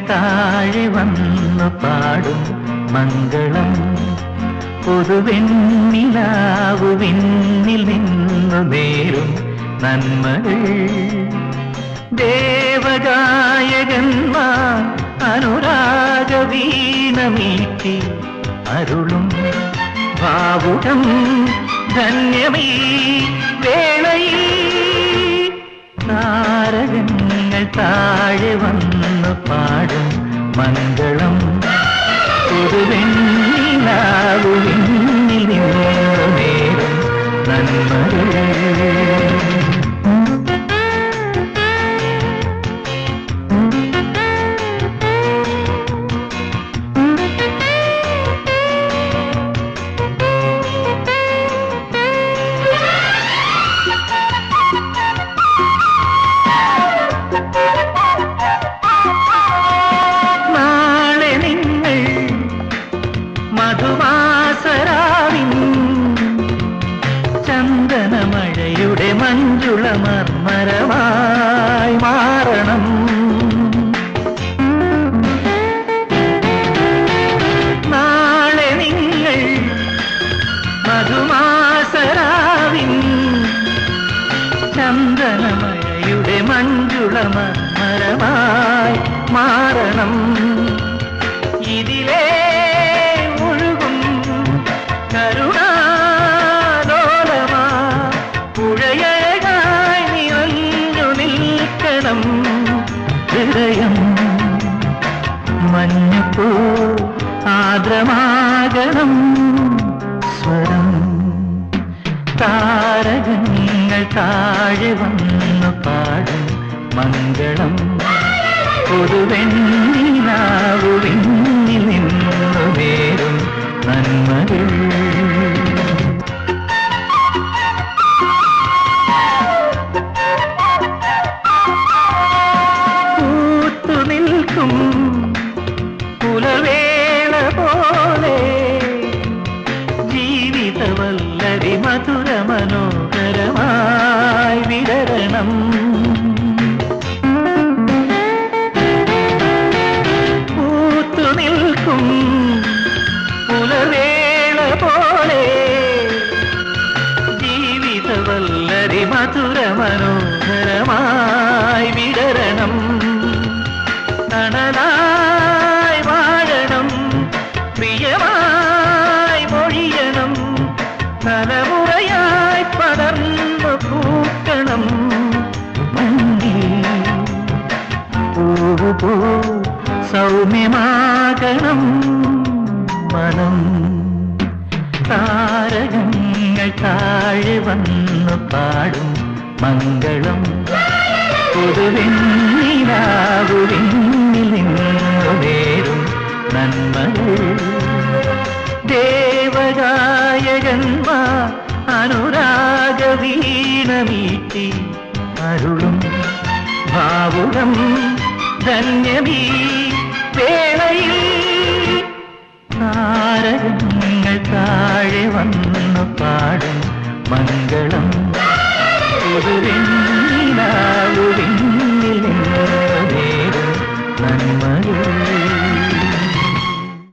താഴെ വന്നു പാടും മംഗളം. പുതുവെണ്ണിലാവു വിണ്ണിൽ നിന്നു നേരും നന്മകൾ. ദേവഗായകന്മാർ അനുരാഗവീണമീട്ടി അരുളും ഭാവുകം ധന്യമീ വേളയിൽ. താരകങ്ങൾ താഴെ വന്നു പാടും മംഗളം. പുതുവെണ്ണിലാവു വിണ്ണിൽ നിന്നു നേരും നന്മകൾ. മധുമാസരാവിൻ ചന്ദനമഴയുടെ മഞ്ജുള മർമരമായി മാറണം. നാളെ നിങ്ങൾ മധുമാസരാവിൻ ചന്ദനമഴയുടെ മഞ്ജുള മർമരമായി മാറണം. ഇതിലേ കരുണാലോലമാ പുഴയഴകായി നിറഞ്ഞു നിൽക്കണം ഹൃദയം. മഞ്ഞപ്പൂ ആർദ്രമാകണം സ്വരം. താരകങ്ങൾ താഴെ വന്നു പാടും മംഗളം. പുതുവെണ്ണിലാവു വിണ്ണിൽ നിന്നു നേരും നന്മകൾ. പൂത്തുനിൽക്കും പുലവേള പോലെ ജീവിതവല്ലരി മധുര മനോഹരമായി വിടരണം. പൂത്തുനിൽക്കും പുലവേള പോലെ ജീവിതവല്ലരി മധുര മനോഹരമായി വിടരണം. തണലായി വാഴണം പ്രിയമായി മൊഴിയണം. തലമുറയായി പടർന്നു പൂക്കണം മണ്ണിൽ. പൂവു സൗമ്യമാകണം മനം. താരകങ്ങൾ താഴെ വന്നു പാടും മംഗളം. പുതുവെണ്ണിലാവു വിണ്ണിൽ നിന്നു നേരും നന്മകൾ. ദേവഗായകന്മാർ അനുരാഗവീണമീട്ടി അരുളും ഭാവുകം ധന്യമീ വേളയിൽ. താരകങ്ങൾ താഴെ വന്നു പാടും മംഗളം. പുതുവെണ്ണിലാവു വിണ്ണിൽ നിന്നു നേരും നന്മകൾ.